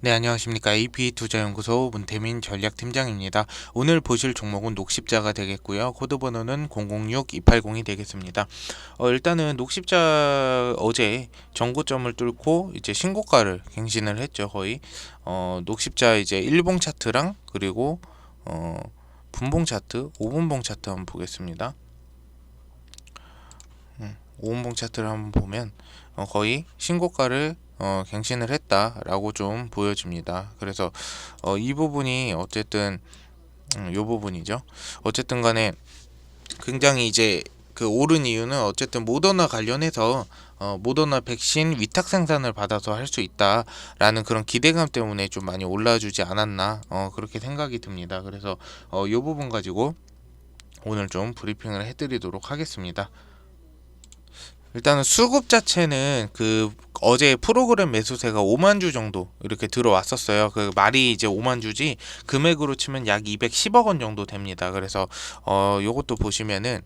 네, 안녕하십니까. AP투자연구소 문태민 전략팀장입니다. 오늘 보실 종목은 녹십자가 되겠고요. 코드번호는 006280이 되겠습니다. 일단은 녹십자 어제 전고점을 뚫고 이제 신고가를 갱신을 했죠. 거의 녹십자 이제 일봉 차트랑 그리고 분봉 차트, 5분봉 차트 한번 보겠습니다. 5분봉 차트를 한번 보면 거의 신고가를 갱신을 했다라고 좀 보여집니다. 그래서 이 부분이 어쨌든 요 부분이죠. 어쨌든 간에 굉장히 이제 그 오른 이유는 어쨌든 모더나 관련해서 모더나 백신 위탁 생산을 받아서 할 수 있다라는 그런 기대감 때문에 좀 많이 올라주지 않았나 그렇게 생각이 듭니다. 그래서 요 부분 가지고 오늘 좀 브리핑을 해드리도록 하겠습니다. 일단은 수급 자체는 그 어제 프로그램 매수세가 5만 주 정도 이렇게 들어왔었어요. 그 말이 이제 5만 주지 금액으로 치면 약 210억 원 정도 됩니다. 그래서 요것도 보시면은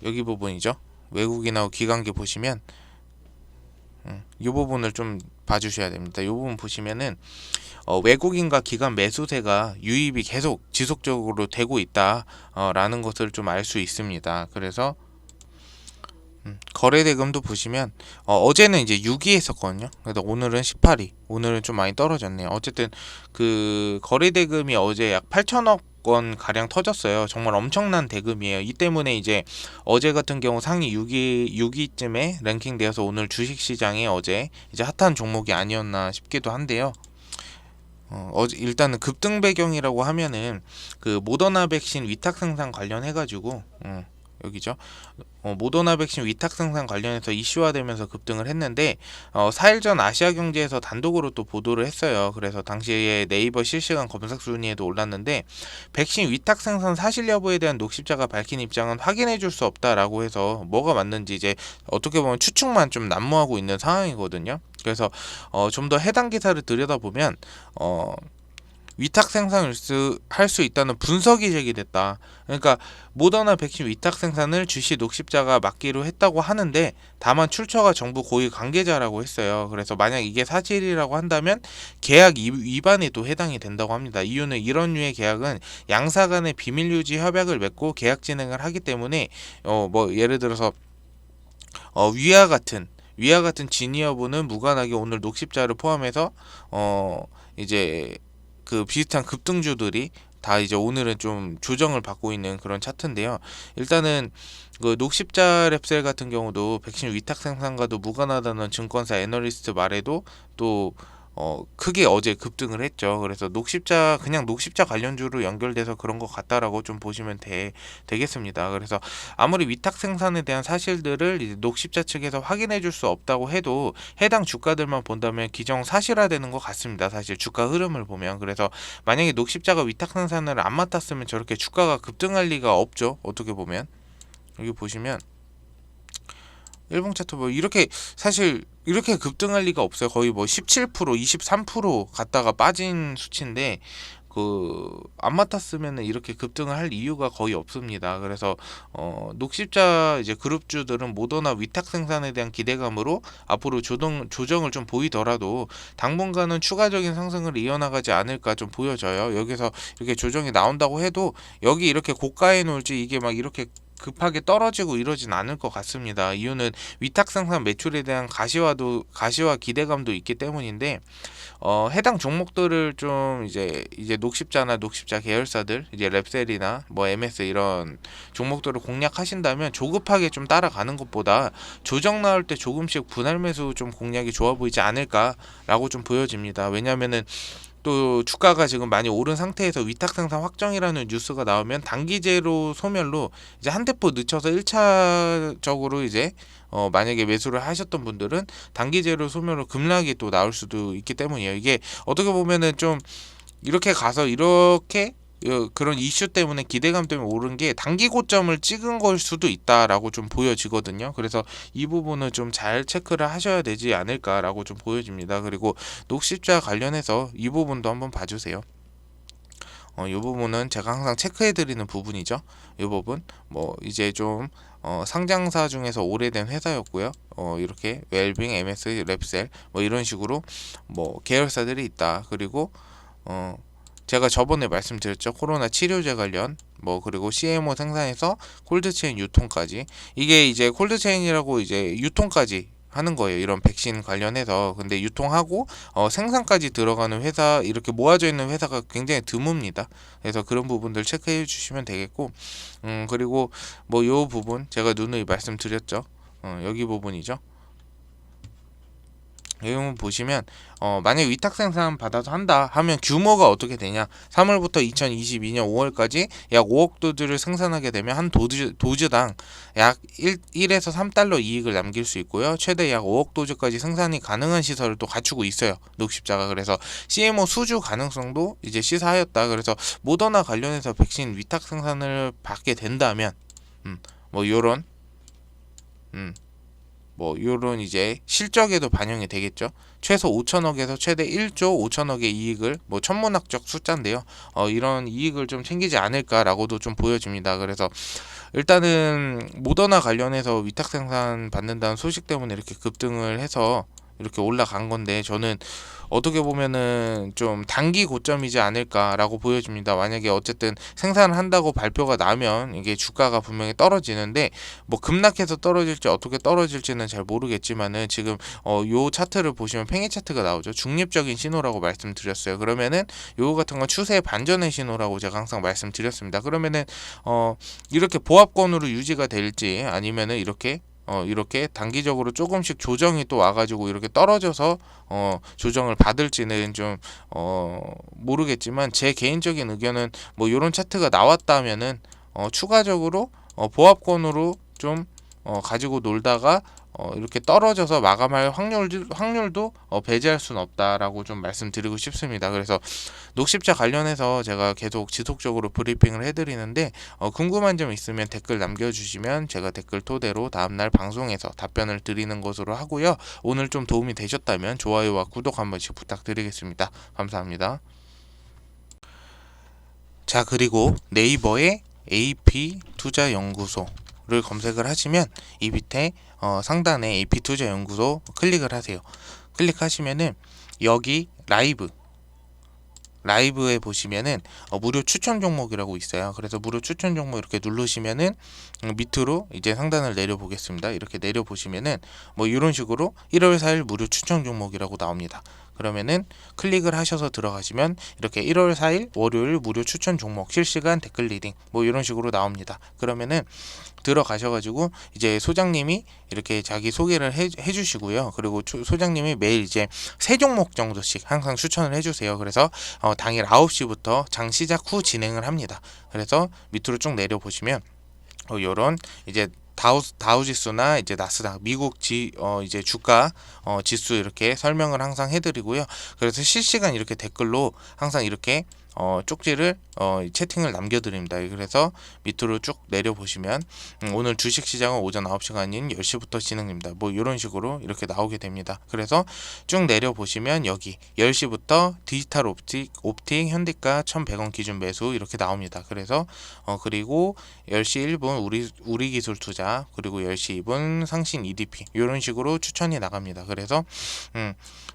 여기 부분이죠. 외국인하고 기관계 보시면 이 부분을 좀 봐주셔야 됩니다. 이 부분 보시면은 외국인과 기관 매수세가 유입이 계속 지속적으로 되고 있다라는 것을 좀 알 수 있습니다. 그래서 거래 대금도 보시면 어제는 이제 6위 했었거든요. 그래서 오늘은 18위. 오늘은 좀 많이 떨어졌네요. 어쨌든 그 거래 대금이 어제 약 8천억 원 가량 터졌어요. 정말 엄청난 대금이에요. 이 때문에 이제 어제 같은 경우 상위 6위쯤에 랭킹되어서 오늘 주식 시장에 어제 이제 핫한 종목이 아니었나 싶기도 한데요. 일단은 급등 배경이라고 하면은 그 모더나 백신 위탁 생산 관련해 가지고 여기죠. 모더나 백신 위탁 생산 관련해서 이슈화되면서 급등을 했는데 4일 전 아시아경제에서 단독으로 또 보도를 했어요. 그래서 당시에 네이버 실시간 검색 순위에도 올랐는데 백신 위탁 생산 사실 여부에 대한 녹십자가 밝힌 입장은 확인해 줄 수 없다라고 해서 뭐가 맞는지 이제 어떻게 보면 추측만 좀 난무하고 있는 상황이거든요. 그래서 좀 더 해당 기사를 들여다보면 위탁 생산을 할 수 있다는 분석이 제기됐다. 그러니까 모더나 백신 위탁 생산을 주시 녹십자가 맡기로 했다고 하는데 다만 출처가 정부 고위 관계자라고 했어요. 그래서 만약 이게 사실이라고 한다면 계약 위반에 또 해당이 된다고 합니다. 이유는 이런 류의 계약은 양사 간의 비밀 유지 협약을 맺고 계약 진행을 하기 때문에 뭐 예를 들어서 위와 같은 진위 여부는 무관하게 오늘 녹십자를 포함해서 이제 그 비슷한 급등주들이 다 이제 오늘은 좀 조정을 받고 있는 그런 차트인데요. 일단은 그 녹십자 랩셀 같은 경우도 백신 위탁 생산과도 무관하다는 증권사 애널리스트 말에도 또 크게 어제 급등을 했죠. 그래서 그냥 녹십자 관련주로 연결돼서 그런 것 같다라고 좀 보시면 되겠습니다. 그래서 아무리 위탁 생산에 대한 사실들을 이제 녹십자 측에서 확인해 줄 수 없다고 해도 해당 주가들만 본다면 기정사실화되는 것 같습니다. 사실 주가 흐름을 보면. 그래서 만약에 녹십자가 위탁 생산을 안 맡았으면 저렇게 주가가 급등할 리가 없죠. 어떻게 보면. 여기 보시면 일봉 차트 뭐 이렇게 사실 이렇게 급등할 리가 없어요. 거의 뭐 17%, 23% 갔다가 빠진 수치인데 그 안 맡았으면 이렇게 급등을 할 이유가 거의 없습니다. 그래서 녹십자 이제 그룹주들은 모더나 위탁 생산에 대한 기대감으로 앞으로 조정을 좀 보이더라도 당분간은 추가적인 상승을 이어나가지 않을까 좀 보여져요. 여기서 이렇게 조정이 나온다고 해도 여기 이렇게 고가에 놀지 이게 막 이렇게 급하게 떨어지고 이러진 않을 것 같습니다. 이유는 위탁 생산 매출에 대한 가시와 기대감도 있기 때문인데 해당 종목들을 좀 이제 녹십자 계열사들 이제 랩셀이나 뭐 MS 이런 종목들을 공략하신다면 조급하게 좀 따라가는 것보다 조정 나올 때 조금씩 분할 매수 좀 공략이 좋아 보이지 않을까라고 좀 보여집니다. 왜냐면은 또 주가가 지금 많이 오른 상태에서 위탁 생산 확정이라는 뉴스가 나오면 단기제로 소멸로 이제 한 대포 늦춰서 1차적으로 이제 만약에 매수를 하셨던 분들은 단기제로 소멸로 급락이 또 나올 수도 있기 때문이에요. 이게 어떻게 보면은 좀 이렇게 가서 이렇게 그런 이슈 때문에 기대감 때문에 오른 게 단기 고점을 찍은 걸 수도 있다라고 좀 보여지거든요. 그래서 이 부분은 좀 잘 체크를 하셔야 되지 않을까라고 좀 보여집니다. 그리고 녹십자 관련해서 이 부분도 한번 봐주세요. 이 부분은 제가 항상 체크해 드리는 부분이죠. 이 부분 뭐 이제 좀 상장사 중에서 오래된 회사였고요. 이렇게 웰빙, MS, 랩셀 뭐 이런 식으로 뭐 계열사들이 있다. 그리고 제가 저번에 말씀드렸죠. 코로나 치료제 관련 뭐 그리고 CMO 생산에서 콜드체인 유통까지, 이게 이제 콜드체인이라고 이제 유통까지 하는 거예요. 이런 백신 관련해서. 근데 유통하고 생산까지 들어가는 회사, 이렇게 모아져 있는 회사가 굉장히 드뭅니다. 그래서 그런 부분들 체크해 주시면 되겠고, 그리고 뭐 요 부분 제가 누누이 말씀드렸죠. 여기 부분이죠. 여기 보시면 만약 위탁 생산 받아서 한다 하면 규모가 어떻게 되냐, 3월부터 2022년 5월까지 약 5억 도즈를 생산하게 되면 한 도즈당 약 1에서 3달러 이익을 남길 수 있고요. 최대 약 5억 도즈까지 생산이 가능한 시설을 또 갖추고 있어요, 녹십자가. 그래서 CMO 수주 가능성도 이제 시사하였다. 그래서 모더나 관련해서 백신 위탁 생산을 받게 된다면 뭐 요런 뭐 요런 이제 실적에도 반영이 되겠죠. 최소 5천억에서 최대 1조 5천억의 이익을, 뭐 천문학적 숫자인데요. 이런 이익을 좀 챙기지 않을까라고도 좀 보여집니다. 그래서 일단은 모더나 관련해서 위탁 생산 받는다는 소식 때문에 이렇게 급등을 해서 이렇게 올라간 건데, 저는 어떻게 보면은 좀 단기 고점이지 않을까라고 보여집니다. 만약에 어쨌든 생산을 한다고 발표가 나면 이게 주가가 분명히 떨어지는데, 뭐 급락해서 떨어질지 어떻게 떨어질지는 잘 모르겠지만은 지금 요 차트를 보시면 팽이 차트가 나오죠. 중립적인 신호라고 말씀드렸어요. 그러면은 요거 같은 건 추세의 반전의 신호라고 제가 항상 말씀드렸습니다. 그러면은 이렇게 보합권으로 유지가 될지, 아니면은 이렇게 단기적으로 조금씩 조정이 또 와가지고 이렇게 떨어져서 조정을 받을지는 좀 모르겠지만, 제 개인적인 의견은 뭐 이런 차트가 나왔다면은 추가적으로 보합권으로 좀 가지고 놀다가 이렇게 떨어져서 마감할 확률도 배제할 수는 없다라고 좀 말씀드리고 싶습니다. 그래서 녹십자 관련해서 제가 계속 지속적으로 브리핑을 해드리는데, 궁금한 점 있으면 댓글 남겨주시면 제가 댓글 토대로 다음날 방송에서 답변을 드리는 것으로 하고요. 오늘 좀 도움이 되셨다면 좋아요와 구독 한 번씩 부탁드리겠습니다. 감사합니다. 자, 그리고 네이버에 AP투자연구소를 검색을 하시면 이 밑에 상단에 AP투자연구소 클릭을 하세요. 클릭하시면은 여기 라이브에 보시면은 무료 추천 종목이라고 있어요. 그래서 무료 추천 종목 이렇게 누르시면은 밑으로 이제 상단을 내려 보겠습니다. 이렇게 내려 보시면은 뭐 이런 식으로 1월 4일 무료 추천 종목이라고 나옵니다. 그러면은 클릭을 하셔서 들어가시면 이렇게 1월 4일 월요일 무료 추천 종목 실시간 댓글 리딩 뭐 이런 식으로 나옵니다. 그러면은 들어가셔가지고 이제 소장님이 이렇게 자기 소개를 해주시고요. 그리고 소장님이 매일 이제 3종목 정도씩 항상 추천을 해주세요. 그래서 당일 9시부터 장 시작 후 진행을 합니다. 그래서 밑으로 쭉 내려 보시면 요런 이제 다우 지수나 이제 나스닥 미국 이제 주가 지수 이렇게 설명을 항상 해드리고요. 그래서 실시간 이렇게 댓글로 항상 이렇게 쪽지를 채팅을 남겨드립니다. 그래서 밑으로 쭉 내려보시면 오늘 주식시장은 오전 9시가 아닌 10시부터 진행됩니다. 뭐 이런 식으로 이렇게 나오게 됩니다. 그래서 쭉 내려보시면 여기 10시부터 디지털 옵틱 현대가 1,100원 기준 매수 이렇게 나옵니다. 그래서 그리고 10시 1분 우리기술 투자, 그리고 10시 2분 상신 EDP 이런 식으로 추천이 나갑니다. 그래서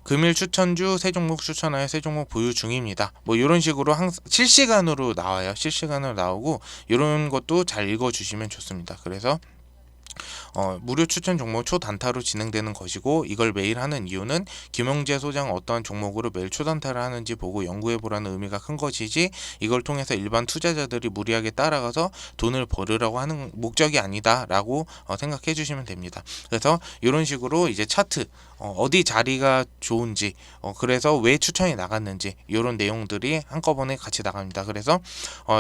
금일 추천주 세 종목 추천하여 세 종목 보유 중입니다. 뭐 이런 식으로 실시간으로 나와요. 실시간으로 나오고 이런 것도 잘 읽어주시면 좋습니다. 그래서 무료 추천 종목 초단타로 진행되는 것이고, 이걸 매일 하는 이유는 김용재 소장 어떠한 종목으로 매일 초단타를 하는지 보고 연구해보라는 의미가 큰 것이지, 이걸 통해서 일반 투자자들이 무리하게 따라가서 돈을 벌으라고 하는 목적이 아니다 라고 생각해 주시면 됩니다. 그래서 이런 식으로 이제 차트 어디 자리가 좋은지 그래서 왜 추천이 나갔는지 이런 내용들이 한꺼번에 같이 나갑니다. 그래서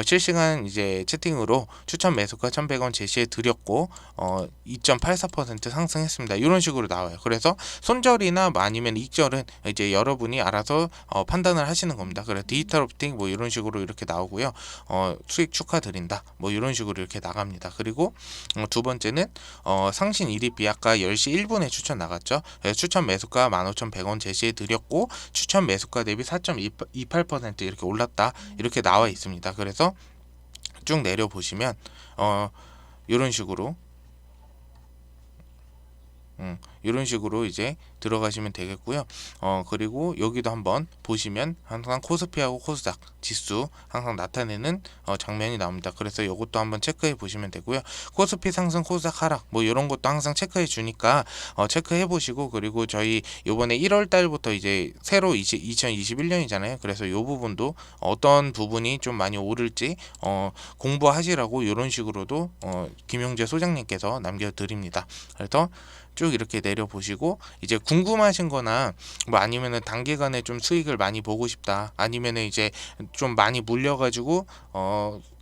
실시간 이제 채팅으로 추천 매수가 1,100원 제시해 드렸고 2.84% 상승했습니다. 이런 식으로 나와요. 그래서 손절이나 뭐 아니면 익절은 이제 여러분이 알아서 판단을 하시는 겁니다. 그래서 디지털 옵팅 뭐 이런 식으로 이렇게 나오고요. 수익 축하드린다. 뭐 이런 식으로 이렇게 나갑니다. 그리고 두 번째는 상신 1위 아까 10시 1분에 추천 나갔죠. 추천 매수가 15,100원 제시해 드렸고 추천 매수가 대비 4.28% 이렇게 올랐다. 이렇게 나와 있습니다. 그래서 쭉 내려 보시면 이런 식으로 이런 식으로 이제 들어가시면 되겠고요. 그리고 여기도 한번 보시면 항상 코스피하고 코스닥 지수 항상 나타내는 장면이 나옵니다. 그래서 이것도 한번 체크해 보시면 되고요. 코스피 상승, 코스닥 하락 뭐 이런 것도 항상 체크해 주니까 체크해 보시고, 그리고 저희 요번에 1월 달부터 이제 새로 2021년이잖아요. 그래서 요 부분도 어떤 부분이 좀 많이 오를지 공부하시라고 이런 식으로도 김용재 소장님께서 남겨드립니다. 그래서 쭉 이렇게 내려보시고 이제 궁금하신 거나 뭐 아니면은 단기간에 좀 수익을 많이 보고 싶다, 아니면은 이제 좀 많이 물려가지고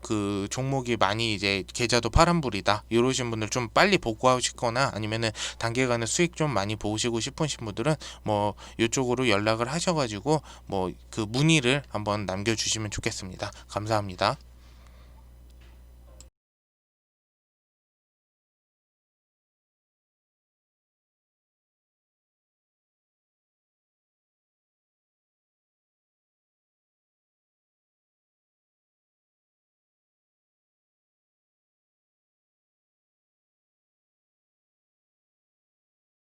그 종목이 많이 이제 계좌도 파란불이다 이러신 분들, 좀 빨리 복구하시거나 아니면은 단기간에 수익 좀 많이 보시고 싶으신 분들은 뭐 이쪽으로 연락을 하셔가지고 뭐 그 문의를 한번 남겨주시면 좋겠습니다. 감사합니다.